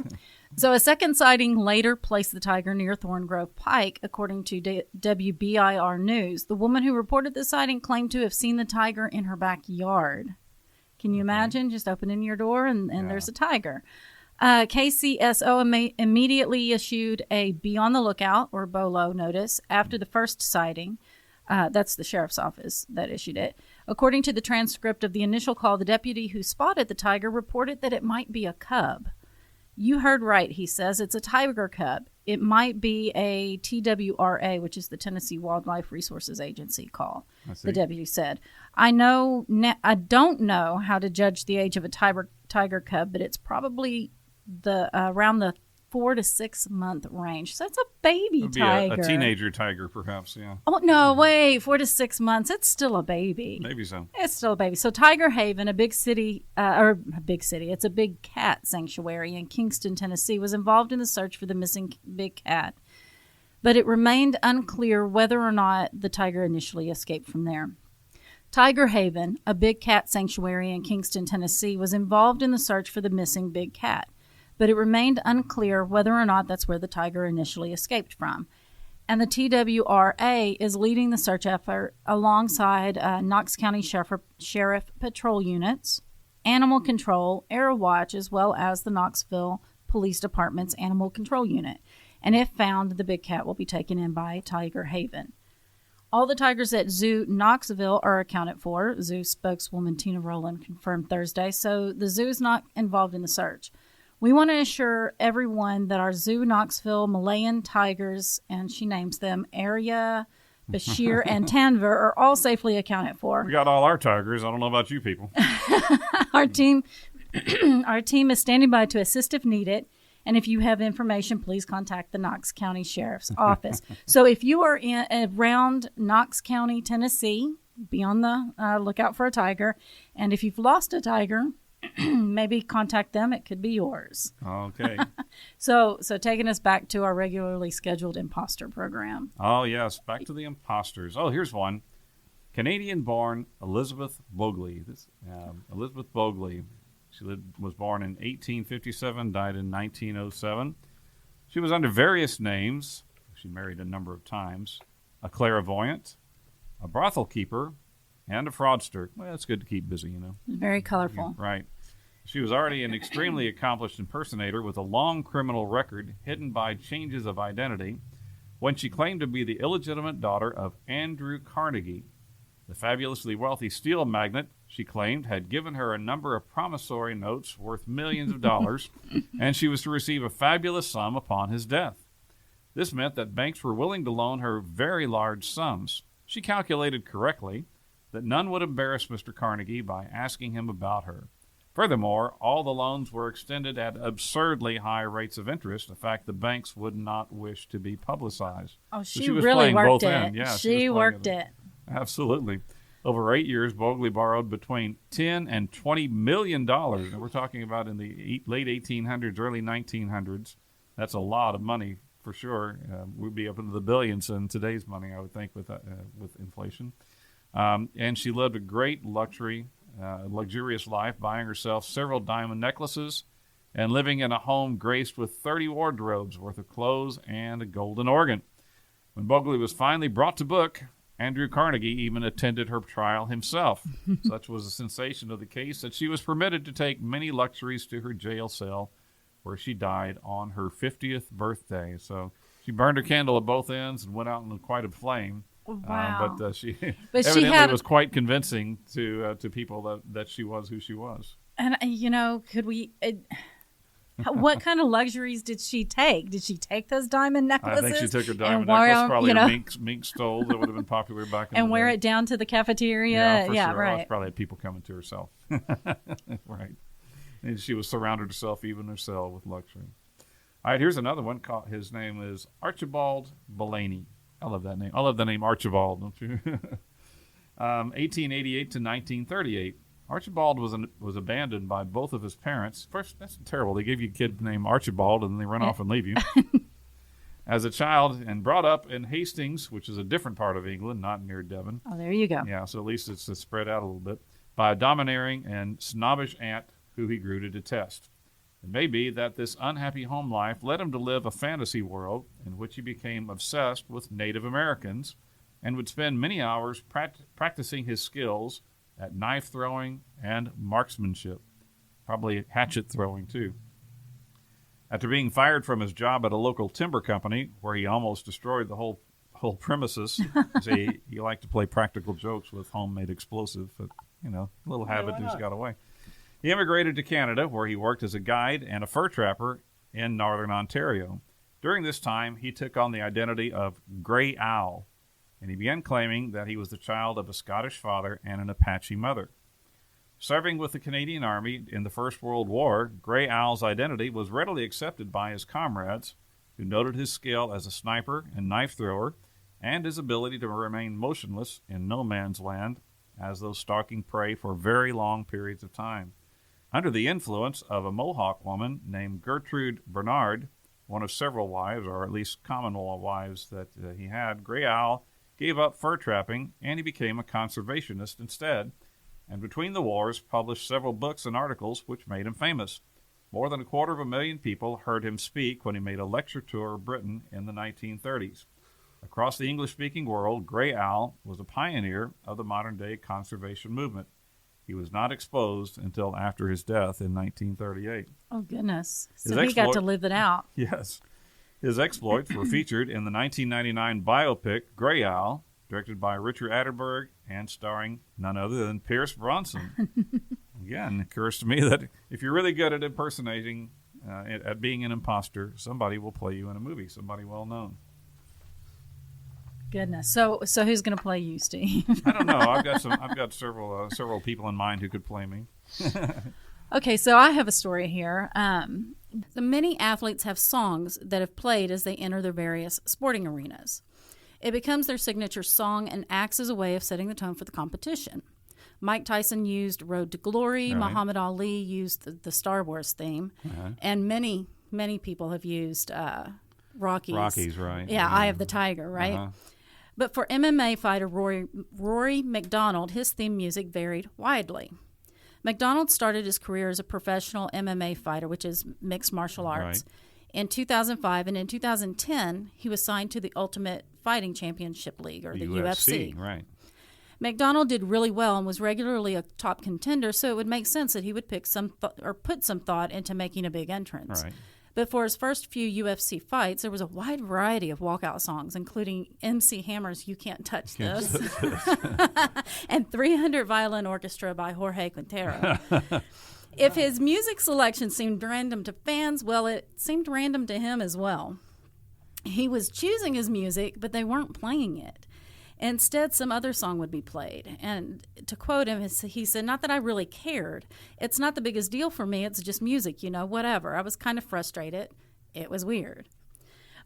So a second sighting later placed the tiger near Thorn Grove Pike, according to WBIR News. The woman who reported the sighting claimed to have seen the tiger in her backyard. Can you imagine just opening your door and there's a tiger? KCSO immediately issued a be on the lookout or BOLO notice after the first sighting. That's the sheriff's office that issued it. According to the transcript of the initial call, the deputy who spotted the tiger reported that it might be a cub. You heard right, he says. It's a tiger cub. It might be a TWRA, which is the Tennessee Wildlife Resources Agency call, the deputy said. I don't know how to judge the age of a tiger cub, but it's probably around the 4 to 6 month range. So that's a baby tiger. A teenager tiger, perhaps, yeah. Oh, no, wait. 4 to 6 months. It's still a baby. Maybe so. It's still a baby. So Tiger Haven, it's a big cat sanctuary in Kingston, Tennessee, was involved in the search for the missing big cat. But it remained unclear whether or not the tiger initially escaped from there. Tiger Haven, a big cat sanctuary in Kingston, Tennessee, was involved in the search for the missing big cat. But it remained unclear whether or not that's where the tiger initially escaped from. And the TWRA is leading the search effort alongside Knox County Sheriff Patrol Units, Animal Control, Air Watch, as well as the Knoxville Police Department's Animal Control Unit. And if found, the big cat will be taken in by Tiger Haven. All the tigers at Zoo Knoxville are accounted for, Zoo spokeswoman Tina Rowland confirmed Thursday, so the zoo is not involved in the search. We want to assure everyone that our Zoo Knoxville Malayan tigers, and she names them Arya, Bashir, and Tanver, are all safely accounted for. We got all our tigers. I don't know about you people. Our team is standing by to assist if needed. And if you have information, please contact the Knox County Sheriff's Office. So if you are around Knox County, Tennessee, be on the lookout for a tiger. And if you've lost a tiger, maybe contact them. It could be yours. Okay. So taking us back to our regularly scheduled imposter program. Oh, yes. Back to the imposters. Oh, here's one. Canadian-born Elizabeth Bogley. Elizabeth Bogley. She was born in 1857, died in 1907. She was under various names. She married a number of times. A clairvoyant, a brothel keeper, and a fraudster. Well, it's good to keep busy, Very colorful. Yeah, right. She was already an extremely accomplished impersonator with a long criminal record hidden by changes of identity when she claimed to be the illegitimate daughter of Andrew Carnegie. The fabulously wealthy steel magnate, she claimed, had given her a number of promissory notes worth millions of dollars, and she was to receive a fabulous sum upon his death. This meant that banks were willing to loan her very large sums. She calculated correctly that none would embarrass Mr. Carnegie by asking him about her. Furthermore, all the loans were extended at absurdly high rates of interest, a fact the banks would not wish to be publicized. Oh, So she was really playing worked both it. ends. Yeah, she was worked playing it. Absolutely. Over 8 years, Bogley borrowed between $10 and $20 million. And we're talking about in the late 1800s, early 1900s. That's a lot of money for sure. We'd be up into the billions in today's money, I would think, with inflation. And she lived a great luxurious life, buying herself several diamond necklaces and living in a home graced with 30 wardrobes worth of clothes and a golden organ. When Bogley was finally brought to book, Andrew Carnegie even attended her trial himself. Such was the sensation of the case that she was permitted to take many luxuries to her jail cell, where she died on her 50th birthday. So she burned her candle at both ends and went out in quite a flame. Wow. But she But evidently was quite convincing to people that she was who she was. And, could we... what kind of luxuries did she take? Did she take those diamond necklaces? I think she took her diamond wear necklace, them, probably a mink stole that would have been popular back in the day. And wear it down to the cafeteria? Yeah, for sure. Right. Well, probably had people coming to herself. Right. And she was surrounded herself, even her cell, with luxury. All right, here's another one. His name is Archibald Bellany. I love that name. I love the name Archibald, don't you? 1888 to 1938. Archibald was abandoned by both of his parents. First, that's terrible. They give you a kid named Archibald, and then they run off and leave you. As a child, and brought up in Hastings, which is a different part of England, not near Devon. Oh, there you go. Yeah, so at least it's spread out a little bit. By a domineering and snobbish aunt who he grew to detest. It may be that this unhappy home life led him to live a fantasy world in which he became obsessed with Native Americans and would spend many hours practicing his skills at knife throwing and marksmanship, probably hatchet throwing too. After being fired from his job at a local timber company, where he almost destroyed the whole premises, he liked to play practical jokes with homemade explosive, but a little habit just got away. He immigrated to Canada, where he worked as a guide and a fur trapper in northern Ontario. During this time, he took on the identity of Grey Owl, and he began claiming that he was the child of a Scottish father and an Apache mother. Serving with the Canadian Army in the First World War, Grey Owl's identity was readily accepted by his comrades, who noted his skill as a sniper and knife thrower, and his ability to remain motionless in no man's land, as though stalking prey for very long periods of time. Under the influence of a Mohawk woman named Gertrude Bernard, one of several wives, or at least common law wives that he had, Grey Owl gave up fur trapping, and he became a conservationist instead, and between the wars published several books and articles which made him famous. More than 250,000 people heard him speak when he made a lecture tour of Britain in the 1930s. Across the English-speaking world, Grey Owl was a pioneer of the modern-day conservation movement. He was not exposed until after his death in 1938. Oh, goodness. So he got to live it out. Yes. His exploits were featured in the 1999 biopic Grey Owl, directed by Richard Attenborough and starring none other than Pierce Brosnan. Again, it occurs to me that if you're really good at impersonating, at being an imposter, somebody will play you in a movie, somebody well known. Goodness. So who's going to play you, Steve? I don't know. I've got several people in mind who could play me. Okay, so I have a story here. The many athletes have songs that have played as they enter their various sporting arenas. It becomes their signature song and acts as a way of setting the tone for the competition. Mike Tyson used Road to Glory. Right. Muhammad Ali used the Star Wars theme. Uh-huh. And many, many people have used Rocky's. Rocky's, right. Yeah, Eye of the Tiger, right? Uh-huh. But for MMA fighter Rory McDonald, his theme music varied widely. McDonald started his career as a professional MMA fighter, which is mixed martial arts, in 2005. And in 2010, he was signed to the Ultimate Fighting Championship League, or the UFC. Right. MacDonald did really well and was regularly a top contender, so it would make sense that he would pick put some thought into making a big entrance. Right. But for his first few UFC fights, there was a wide variety of walkout songs, including MC Hammer's You Can't Touch This and 300 Violin Orchestra by Jorge Quintero. If his music selection seemed random to fans, well, it seemed random to him as well. He was choosing his music, but they weren't playing it. Instead, some other song would be played. And to quote him, he said, "Not that I really cared. It's not the biggest deal for me. It's just music, whatever. I was kind of frustrated. It was weird."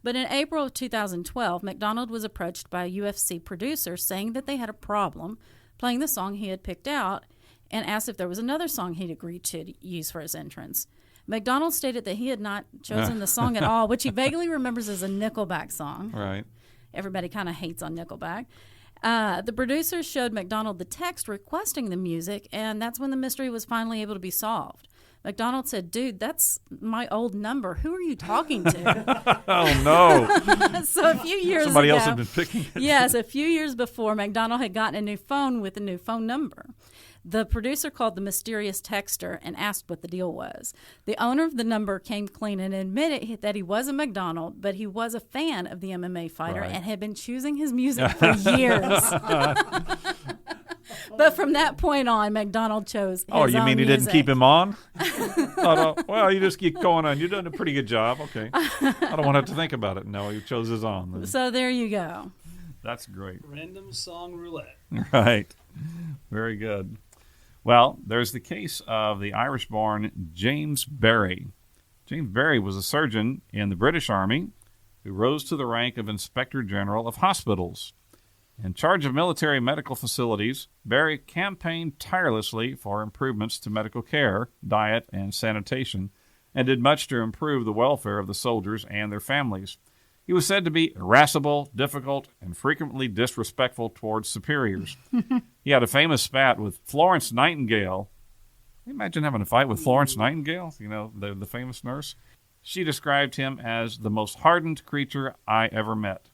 But in April of 2012, MacDonald was approached by a UFC producer saying that they had a problem playing the song he had picked out and asked if there was another song he'd agreed to use for his entrance. MacDonald stated that he had not chosen the song at all, which he vaguely remembers as a Nickelback song. Right. Everybody kind of hates on Nickelback. The producers showed MacDonald the text requesting the music, and that's when the mystery was finally able to be solved. MacDonald said, "Dude, that's my old number. Who are you talking to?" Oh, no. So a few years Somebody ago, else had been picking it. Yes, a few years before, MacDonald had gotten a new phone with a new phone number. The producer called the mysterious texter and asked what the deal was. The owner of the number came clean and admitted that he wasn't MacDonald, but he was a fan of the MMA fighter and had been choosing his music for years. But from that point on, MacDonald chose his own you mean he didn't music. keep him on? No, well, you just keep going on. You're doing a pretty good job. Okay. I don't want to have to think about it. No, he chose his own. Then. So there you go. That's great. Random song roulette. Right. Very good. Well, there's the case of the Irish-born James Barry. James Barry was a surgeon in the British Army who rose to the rank of Inspector General of Hospitals. In charge of military medical facilities, Barry campaigned tirelessly for improvements to medical care, diet, and sanitation, and did much to improve the welfare of the soldiers and their families. He was said to be irascible, difficult, and frequently disrespectful towards superiors. He had a famous spat with Florence Nightingale. Can you imagine having a fight with Florence Nightingale, the famous nurse? She described him as the most hardened creature I ever met.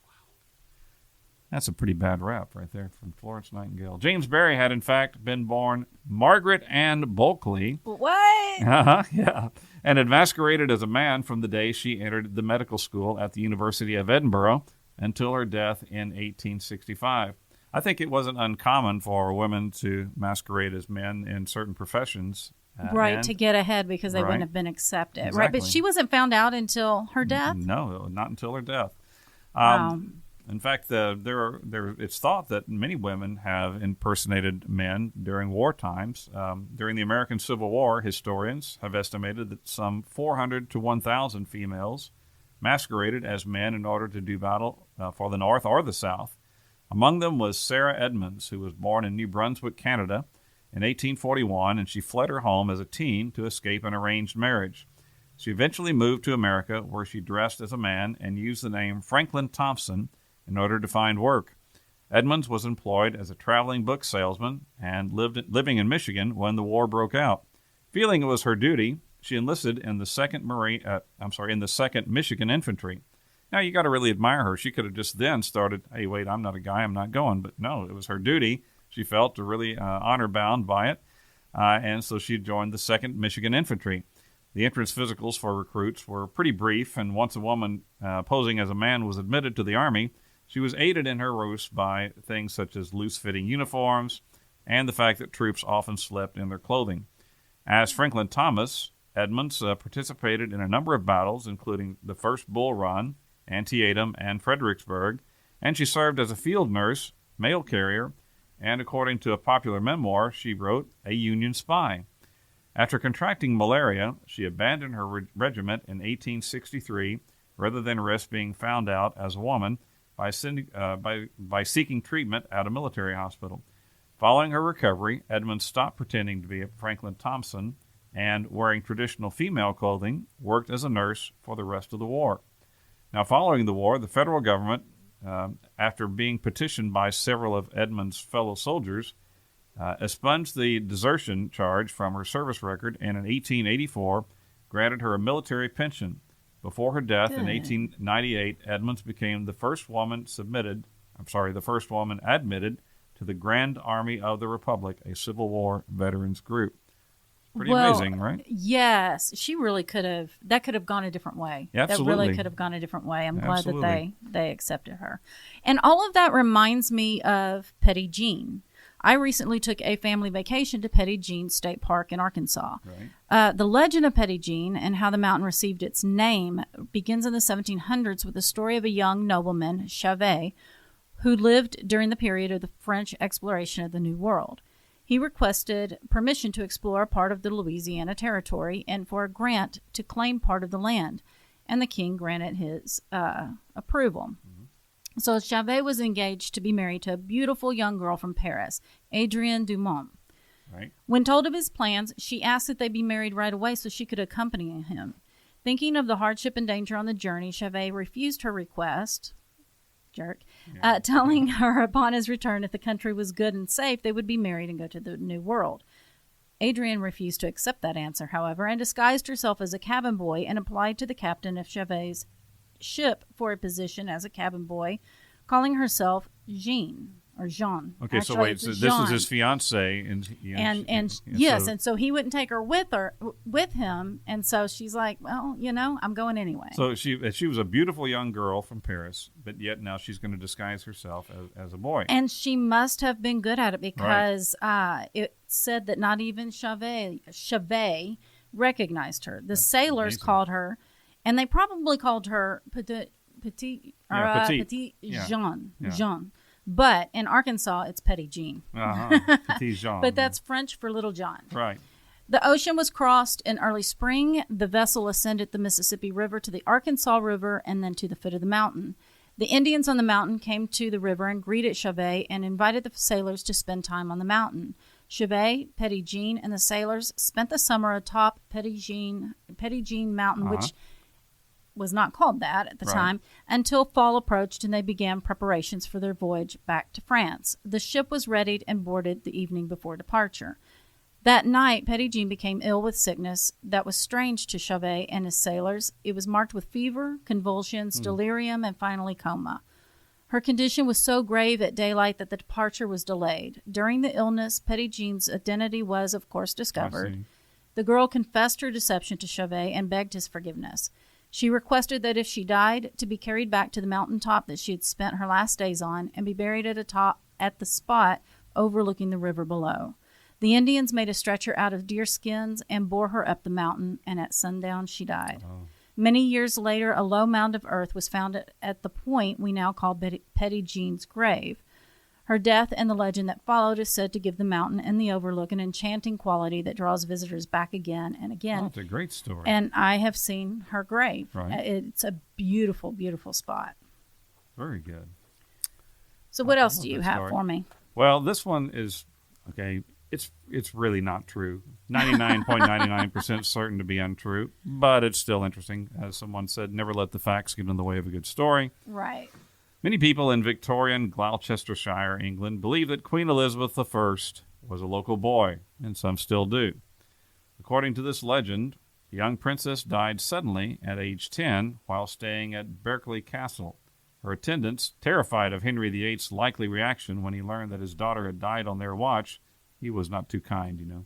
That's a pretty bad rap right there from Florence Nightingale. James Barry had, in fact, been born Margaret Ann Bulkley. What? Yeah. And had masqueraded as a man from the day she entered the medical school at the University of Edinburgh until her death in 1865. I think it wasn't uncommon for women to masquerade as men in certain professions. Right, to get ahead because they wouldn't have been accepted. Exactly. Right, but she wasn't found out until her death? No, not until her death. Wow. In fact, it's thought that many women have impersonated men during war times. During the American Civil War, historians have estimated that some 400 to 1,000 females masqueraded as men in order to do battle for the North or the South. Among them was Sarah Edmonds, who was born in New Brunswick, Canada, in 1841, and she fled her home as a teen to escape an arranged marriage. She eventually moved to America, where she dressed as a man and used the name Franklin Thompson in order to find work. Edmonds was employed as a traveling book salesman and living in Michigan when the war broke out. Feeling it was her duty, she enlisted in the 2nd Michigan Infantry. Now, you got to really admire her. She could have just then started, "Hey, wait, I'm not a guy, I'm not going." But no, it was her duty. She felt to really honor-bound by it, and so she joined the 2nd Michigan Infantry. The entrance physicals for recruits were pretty brief, and once a woman posing as a man was admitted to the Army, she was aided in her ruse by things such as loose-fitting uniforms and the fact that troops often slept in their clothing. As Franklin Thomas, Edmonds participated in a number of battles, including the First Bull Run, Antietam, and Fredericksburg, and she served as a field nurse, mail carrier, and according to a popular memoir she wrote, a Union spy. After contracting malaria, she abandoned her regiment in 1863 rather than risk being found out as a woman by seeking treatment at a military hospital. Following her recovery, Edmonds stopped pretending to be a Franklin Thompson and, wearing traditional female clothing, worked as a nurse for the rest of the war. Now, following the war, the federal government, after being petitioned by several of Edmonds' fellow soldiers, expunged the desertion charge from her service record and in 1884 granted her a military pension. Before her death in 1898, Edmonds became the first woman admitted to the Grand Army of the Republic, a Civil War veterans group. Pretty Well, amazing, right? Yes, she really could have. That could have gone a different way. Absolutely. That really could have gone a different way. I'm glad Absolutely. that they accepted her. And all of that reminds me of Petty Jean. I recently took a family vacation to Petty Jean State Park in Arkansas. Right. The legend of Petty Jean and how the mountain received its name begins in the 1700s with the story of a young nobleman, Chauvet, who lived during the period of the French exploration of the New World. He requested permission to explore a part of the Louisiana Territory and for a grant to claim part of the land, and the king granted his approval. Mm-hmm. So Chauvet was engaged to be married to a beautiful young girl from Paris, Adrienne Dumont. Right. When told of his plans, she asked that they be married right away so she could accompany him. Thinking of the hardship and danger on the journey, Chauvet refused her request. Jerk. Telling her upon his return if the country was good and safe, they would be married and go to the New World. Adrienne refused to accept that answer, however, and disguised herself as a cabin boy and applied to the captain of Chauvet's ship for a position as a cabin boy, calling herself Jean. Or Jean. Okay, Actually, so wait, it's so this Jean. is his fiance, and so he wouldn't take her with him, and so she's like, well, I'm going anyway. So she was a beautiful young girl from Paris, but yet now she's going to disguise herself as a boy. And she must have been good at it because it said that not even Chauvet recognized her. The sailors amazing. called her, and they probably called her Petite Jean. Yeah. Jean. But in Arkansas, it's Petty Jean. Petit Jean. But that's French for Little John. Right. The ocean was crossed in early spring. The vessel ascended the Mississippi River to the Arkansas River and then to the foot of the mountain. The Indians on the mountain came to the river and greeted Chauvet and invited the sailors to spend time on the mountain. Chauvet, Petty Jean, and the sailors spent the summer atop Petty Jean Mountain, which was not called that at the time, until fall approached and they began preparations for their voyage back to France. The ship was readied and boarded the evening before departure. That night, Petty Jean became ill with sickness that was strange to Chauvet and his sailors. It was marked with fever, convulsions, delirium, and finally coma. Her condition was so grave at daylight that the departure was delayed. During the illness, Petty Jean's identity was, of course, discovered. The girl confessed her deception to Chauvet and begged his forgiveness. She requested that if she died, to be carried back to the mountaintop that she had spent her last days on and be buried at the spot overlooking the river below. The Indians made a stretcher out of deer skins and bore her up the mountain, and at sundown she died. Many years later, a low mound of earth was found at the point we now call Petty Jean's grave. Her death and the legend that followed is said to give the mountain and the overlook an enchanting quality that draws visitors back again and again. That's a great story. And I have seen her grave. Right. It's a beautiful, beautiful spot. Very good. So what else do you have for me? Well, this one is, okay, it's really not true. 99.99% certain to be untrue, but it's still interesting. As someone said, never let the facts get in the way of a good story. Right. Many people in Victorian Gloucestershire, England, believe that Queen Elizabeth I was a local boy, and some still do. According to this legend, the young princess died suddenly at age 10 while staying at Berkeley Castle. Her attendants, terrified of Henry VIII's likely reaction when he learned that his daughter had died on their watch, he was not too kind,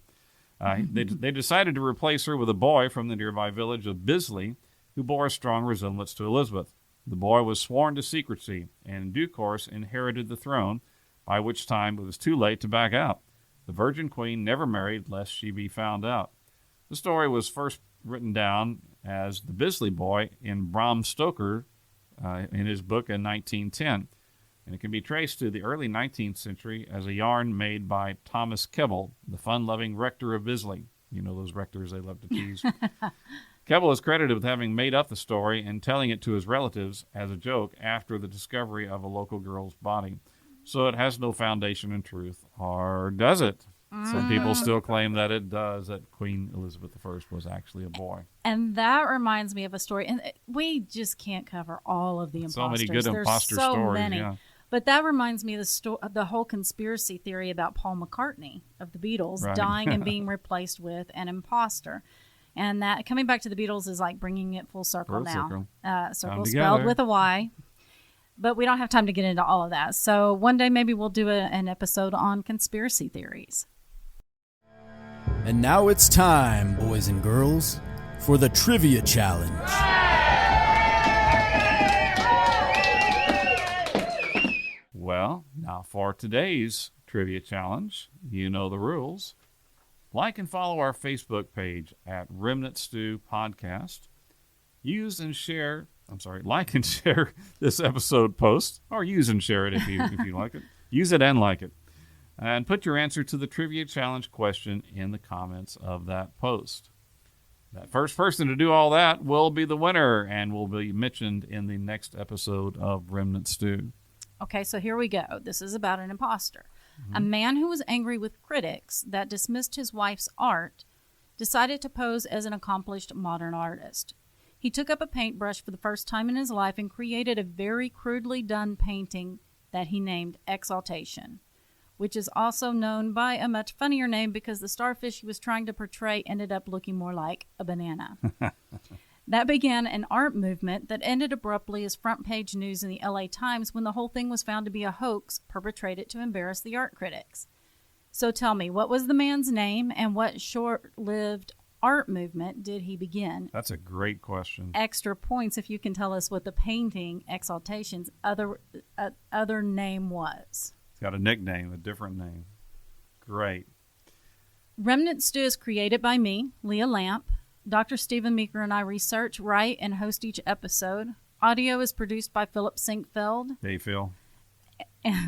they decided to replace her with a boy from the nearby village of Bisley, who bore a strong resemblance to Elizabeth. The boy was sworn to secrecy and in due course inherited the throne, by which time it was too late to back out. The Virgin Queen never married lest she be found out. The story was first written down as the Bisley Boy in Bram Stoker in his book in 1910, and it can be traced to the early 19th century as a yarn made by Thomas Keble, the fun-loving rector of Bisley. You know those rectors, they love to tease. Keble is credited with having made up the story and telling it to his relatives as a joke after the discovery of a local girl's body. So it has no foundation in truth, or does it? Some people still claim that it does, that Queen Elizabeth I was actually a boy. And that reminds me of a story, and we just can't cover all of the imposters. So many good imposter There's so stories, many. yeah. But that reminds me of the whole conspiracy theory about Paul McCartney of the Beatles dying and being replaced with an imposter. And that, coming back to the Beatles, is like bringing it full circle now. Circle spelled with a Y. But we don't have time to get into all of that. So one day maybe we'll do an episode on conspiracy theories. And now it's time, boys and girls, for the Trivia Challenge. Well, now for today's Trivia Challenge, you know the rules. Like and follow our Facebook page at Remnant Stew Podcast. Like and share this episode post, or use and share it if you like it. Use it and like it. And put your answer to the Trivia Challenge question in the comments of that post. That first person to do all that will be the winner and will be mentioned in the next episode of Remnant Stew. Okay, so here we go. This is about an imposter. A man who was angry with critics that dismissed his wife's art decided to pose as an accomplished modern artist. He took up a paintbrush for the first time in his life and created a very crudely done painting that he named Exaltation, which is also known by a much funnier name because the starfish he was trying to portray ended up looking more like a banana. That began an art movement that ended abruptly as front-page news in the LA Times when the whole thing was found to be a hoax perpetrated to embarrass the art critics. So tell me, what was the man's name and what short-lived art movement did he begin? That's a great question. Extra points if you can tell us what the painting Exaltation's other name was. It's got a nickname, a different name. Great. Remnant Stew is created by me, Leah Lamp. Dr. Judy Meeker and I research, write, and host each episode. Audio is produced by Philip Sinquefield. Hey, Phil.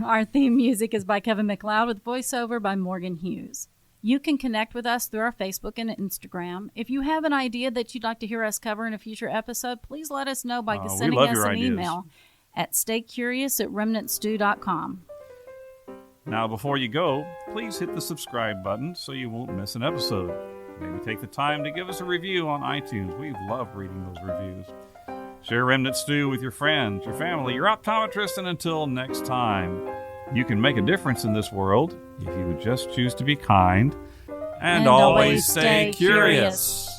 Our theme music is by Kevin MacLeod with voiceover by Morgan Hughes. You can connect with us through our Facebook and Instagram. If you have an idea that you'd like to hear us cover in a future episode, please let us know by sending us an email at staycurious@remnantstew.com. Now, before you go, please hit the subscribe button so you won't miss an episode. Maybe take the time to give us a review on iTunes. We love reading those reviews. Share Remnant Stew with your friends, your family, your optometrist, and until next time, you can make a difference in this world if you would just choose to be kind and always stay curious.